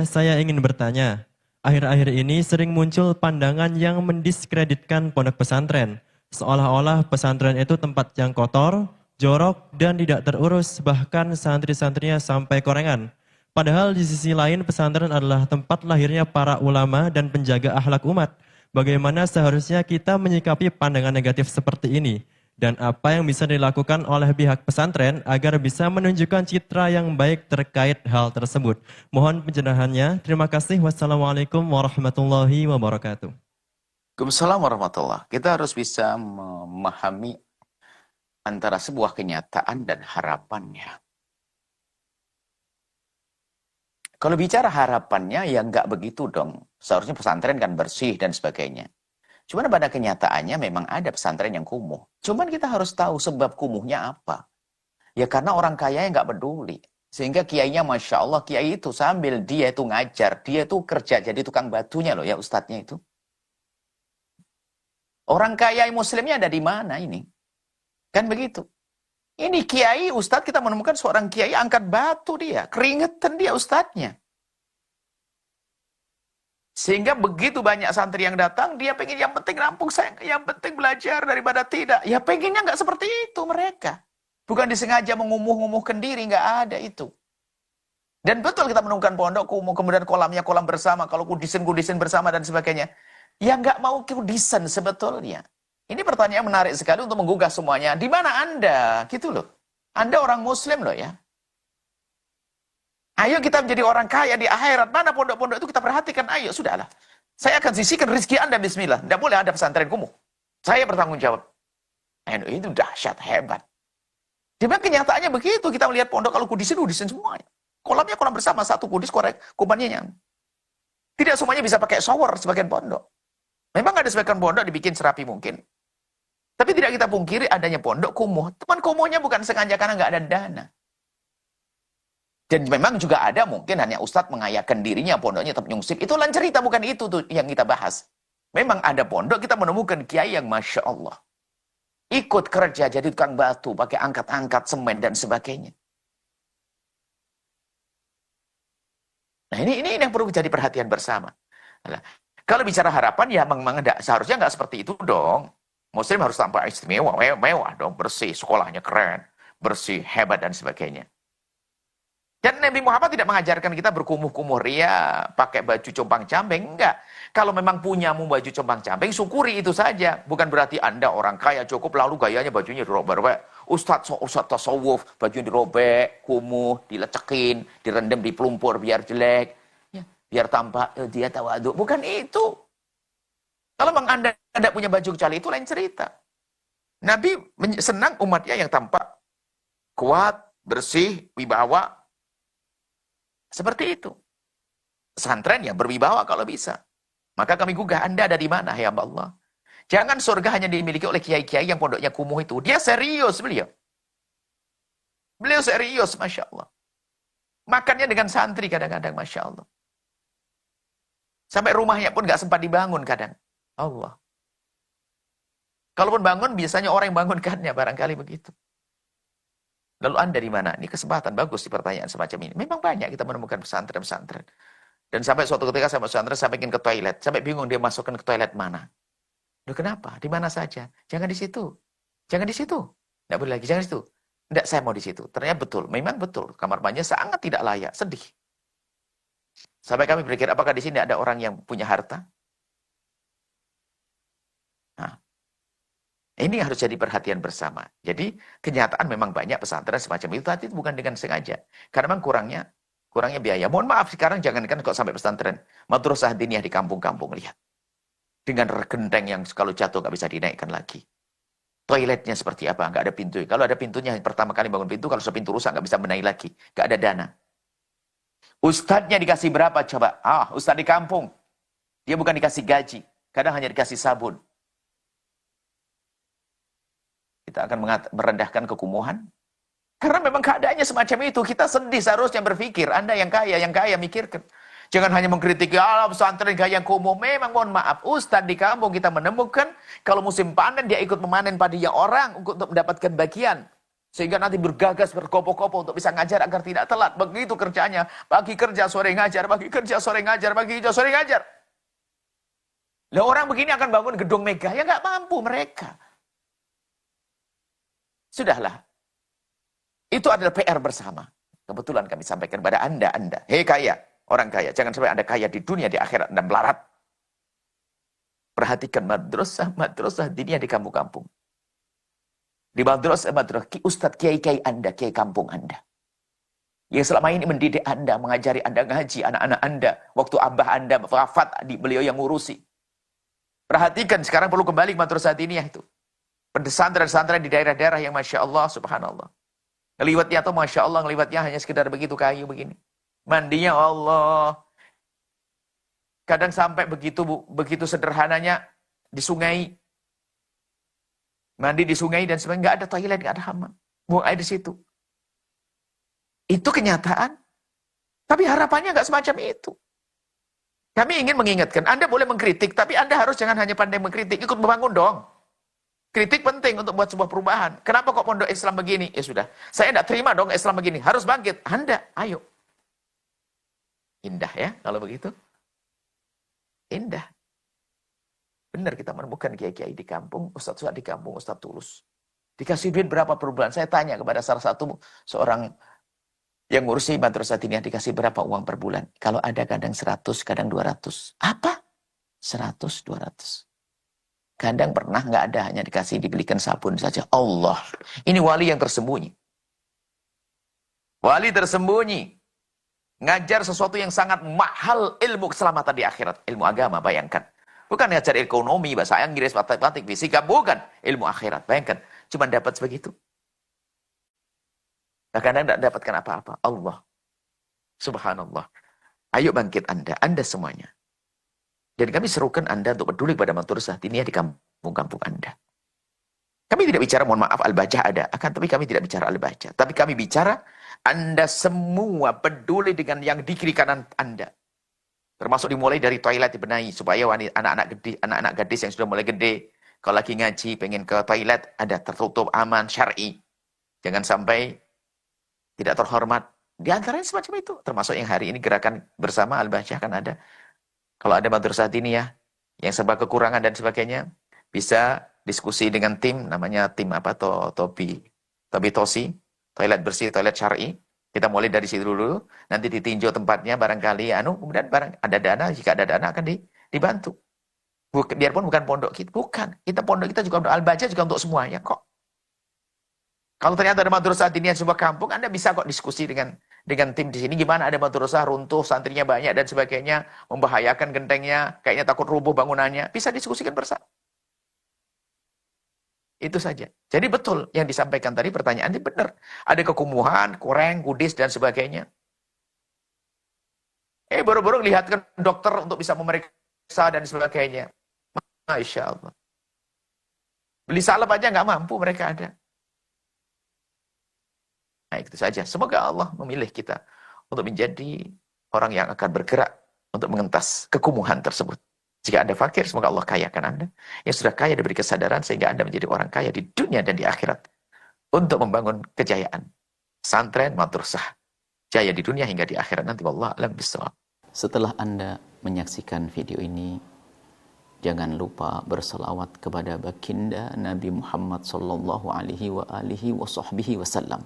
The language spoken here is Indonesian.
Saya ingin bertanya, akhir-akhir ini sering muncul pandangan yang mendiskreditkan pondok pesantren, seolah-olah pesantren itu tempat yang kotor, jorok, dan tidak terurus, bahkan santri-santrinya sampai korengan. Padahal di sisi lain pesantren adalah tempat lahirnya para ulama dan penjaga akhlak umat. Bagaimana seharusnya kita menyikapi pandangan negatif seperti ini? Dan apa yang bisa dilakukan oleh pihak pesantren agar bisa menunjukkan citra yang baik terkait hal tersebut? Mohon pencerahannya. Terima kasih. Wassalamualaikum warahmatullahi wabarakatuh. Waalaikumsalam warahmatullah. Kita harus bisa memahami antara sebuah kenyataan dan harapannya. Kalau bicara harapannya, ya nggak begitu dong. Seharusnya pesantren kan bersih dan sebagainya. Cuman pada kenyataannya memang ada pesantren yang kumuh. Cuman kita harus tahu sebab kumuhnya apa. Ya karena orang kaya yang nggak peduli. Sehingga kiainya Masya Allah, kiai itu sambil dia itu ngajar, dia itu kerja jadi tukang batunya loh ya ustadznya itu. Orang kaya muslimnya ada di mana ini? Kan begitu. Ini kiai, ustadz kita menemukan seorang kiai angkat batu dia. Keringetan dia ustadznya. Sehingga begitu banyak santri yang datang, dia pengen yang penting rampung saya, yang penting belajar daripada tidak. Ya pengennya nggak seperti itu mereka. Bukan disengaja mengumuh-ngumuhkan diri, nggak ada itu. Dan betul kita menemukan pondok kumuh, kemudian kolamnya kolam bersama, kalau kudisin bersama dan sebagainya. Ya nggak mau kudisan sebetulnya. Ini pertanyaan menarik sekali untuk menggugah semuanya. Di mana Anda? Gitu loh. Anda orang Muslim loh ya. Ayo kita menjadi orang kaya di akhirat. Mana pondok-pondok itu kita perhatikan. Ayo, sudahlah. Saya akan sisihkan rezeki Anda, bismillah. Tidak boleh ada pesantren kumuh. Saya bertanggung jawab. Itu dahsyat, hebat. Dimana kenyataannya begitu. Kita melihat pondok kalau kudisin semuanya. Kolamnya kolam bersama, satu kudis, korek, kubannya. Tidak semuanya bisa pakai shower sebagian pondok. Memang ada sebagian pondok dibikin serapi mungkin. Tapi tidak kita pungkiri adanya pondok kumuh. Teman kumuhnya bukan sengaja karena nggak ada dana. Dan memang juga ada mungkin hanya ustadz mengayakan dirinya, pondoknya tetap nyungsip. Itu lain cerita, bukan itu tuh yang kita bahas. Memang ada pondok, kita menemukan kiai yang Masya Allah. Ikut kerja jadi tukang batu, pakai angkat-angkat semen dan sebagainya. Nah ini yang perlu jadi perhatian bersama. Nah, kalau bicara harapan, ya memang seharusnya nggak seperti itu dong. Muslim harus tampak istimewa, mewah dong, bersih, sekolahnya keren, bersih, hebat dan sebagainya. Dan Nabi Muhammad tidak mengajarkan kita berkumuh-kumuh ria, pakai baju compang-camping, enggak. Kalau memang punyamu baju compang-camping, syukuri itu saja. Bukan berarti Anda orang kaya cukup, lalu gayanya bajunya dirobek. Ustadz tasawuf, bajunya dirobek, kumuh, dilecekin, direndam di pelumpur biar jelek, ya, biar tampak dia tawadhu. Bukan itu. Kalau memang Anda tidak punya baju kecuali itu lain cerita. Nabi senang umatnya yang tampak kuat, bersih, wibawa. Seperti itu. Pesantren ya berwibawa kalau bisa. Maka kami gugah, Anda ada di mana, ya Allah? Jangan surga hanya dimiliki oleh kiai-kiai yang pondoknya kumuh itu. Dia serius beliau. Beliau serius, Masya Allah. Makannya dengan santri kadang-kadang, Masya Allah. Sampai rumahnya pun gak sempat dibangun kadang. Allah. Kalaupun bangun, biasanya orang yang bangunkannya, barangkali begitu. Lalu Anda di mana? Ini kesempatan bagus di pertanyaan semacam ini. Memang banyak kita menemukan pesantren-pesantren. Dan sampai suatu ketika saya masuk pesantren, saya ingin ke toilet. Sampai bingung dia masukkan ke toilet mana. Loh kenapa? Di mana saja? Jangan di situ. Jangan di situ. Tidak boleh lagi, jangan di situ. Tidak, saya mau di situ. Ternyata betul. Memang betul. Kamar mandinya sangat tidak layak. Sedih. Sampai kami berpikir, apakah di sini ada orang yang punya harta? Nah, ini harus jadi perhatian bersama. Jadi, kenyataan memang banyak pesantren semacam itu, tapi bukan dengan sengaja. Karena memang kurangnya biaya. Mohon maaf, sekarang jangankan kok sampai pesantren. Madrasah diniyah di kampung-kampung, lihat. Dengan genteng yang kalau jatuh nggak bisa dinaikkan lagi. Toiletnya seperti apa? Nggak ada pintu. Kalau ada pintunya, pertama kali bangun pintu, kalau pintu rusak nggak bisa benahi lagi. Nggak ada dana. Ustadznya dikasih berapa coba? Ustadz di kampung. Dia bukan dikasih gaji. Kadang hanya dikasih sabun. Kita akan merendahkan kekumuhan. Karena memang keadaannya semacam itu. Kita sedih seharusnya berpikir. Anda yang kaya mikirkan. Jangan hanya mengkritik, ya pesantren gaya kumuh. Memang mohon maaf, Ustadz di kampung kita menemukan, kalau musim panen dia ikut memanen padinya orang untuk mendapatkan bagian. Sehingga nanti bergagas, berkopo-kopo untuk bisa ngajar agar tidak telat. Begitu kerjanya. Pagi kerja, sore ngajar. Pagi kerja, sore ngajar. Pagi kerja, sore ngajar. Lah orang begini akan bangun gedung megah. Ya nggak mampu mereka. Sudahlah. Itu adalah PR bersama. Kebetulan kami sampaikan kepada Anda. Hei kaya, orang kaya. Jangan sampai Anda kaya di dunia, di akhirat. Anda melarat. Perhatikan madrasah diniyah di kampung-kampung. Di madrasah Ustadz kiai-kiai Anda, kiai kampung Anda. Yang selama ini mendidik Anda, mengajari Anda ngaji, anak-anak Anda. Waktu abah Anda wafat, beliau yang ngurusi. Perhatikan, sekarang perlu kembali ke madrasah diniyah itu. Pesantren-pesantren di daerah-daerah yang Masya Allah, Subhanallah. Ngeliwatnya tuh Masya Allah, ngeliwatnya hanya sekedar begitu kayu begini. Mandinya Allah. Kadang sampai begitu sederhananya di sungai. Mandi di sungai dan sebagainya. Nggak ada toilet, nggak ada hammam. Buang air di situ. Itu kenyataan. Tapi harapannya nggak semacam itu. Kami ingin mengingatkan, Anda boleh mengkritik, tapi Anda harus jangan hanya pandai mengkritik, ikut membangun dong. Kritik penting untuk buat sebuah perubahan. Kenapa kok pondok Islam begini? Ya sudah, saya tidak terima dong Islam begini. Harus bangkit. Anda, ayo. Indah ya, kalau begitu. Indah. Benar kita menemukan kiai-kiai di kampung, ustadz di kampung, ustadz tulus. Dikasih duit berapa per bulan? Saya tanya kepada salah satu seorang yang ngurusi madrasah diniyah, dikasih berapa uang per bulan? Kalau ada kadang 100, kadang 200. Apa? 100, 200. Kadang pernah nggak ada, hanya dibelikan sabun saja. Allah. Ini wali yang tersembunyi. Wali tersembunyi. Ngajar sesuatu yang sangat mahal, ilmu keselamatan di akhirat. Ilmu agama, bayangkan. Bukan ngajar ekonomi, bahasa Inggris, matematik, fisika. Bukan. Ilmu akhirat, bayangkan. Cuma dapat sebegitu. Kadang tidak dapatkan apa-apa. Allah. Subhanallah. Ayo bangkit Anda semuanya. Dan kami serukan Anda untuk peduli pada madrasah diniyah di kampung-kampung Anda. Kami tidak bicara, mohon maaf, al-bajah ada. Tapi kami tidak bicara al-bajah. Tapi kami bicara, Anda semua peduli dengan yang di kiri kanan Anda. Termasuk dimulai dari toilet dibenahi. Supaya anak-anak gadis yang sudah mulai gede, kalau lagi ngaji, pengen ke toilet, ada tertutup, aman, syar'i. Jangan sampai tidak terhormat. Di antaranya semacam itu. Termasuk yang hari ini gerakan bersama al-bajah kan ada. Kalau ada madrasah diniyah yang serba kekurangan dan sebagainya, bisa diskusi dengan tim, namanya tim apa, Tobi Tosi, toilet bersih, toilet syar'i. Kita mulai dari situ dulu, nanti ditinjau tempatnya barangkali, kemudian ada dana, jika ada dana akan dibantu. Biarpun bukan pondok kita, bukan. Pondok kita juga untuk al-bajah, juga untuk semuanya kok. Kalau ternyata ada madrasah diniyah sebuah kampung, Anda bisa kok diskusi dengan tim di sini. Gimana ada madrasah runtuh, santrinya banyak dan sebagainya, membahayakan gentengnya, kayaknya takut rubuh bangunannya. Bisa diskusikan bersama. Itu saja. Jadi betul yang disampaikan tadi, pertanyaannya benar. Ada kekumuhan, kurang, kudis, dan sebagainya. Baru-baru lihatkan dokter untuk bisa memeriksa dan sebagainya. Masya Allah. Beli salep aja nggak mampu, mereka ada. Nah, itu saja. Semoga Allah memilih kita untuk menjadi orang yang akan bergerak untuk mengentas kekumuhan tersebut. Jika Anda fakir, semoga Allah kayakan Anda. Yang sudah kaya diberi kesadaran sehingga Anda menjadi orang kaya di dunia dan di akhirat. Untuk membangun kejayaan. Santren, madrasah. Jaya di dunia hingga di akhirat nanti. Wallahu a'lam bishawab. Setelah Anda menyaksikan video ini, jangan lupa berselawat kepada baginda Nabi Muhammad sallallahu alaihi wa alihi wa sahbihi wasallam.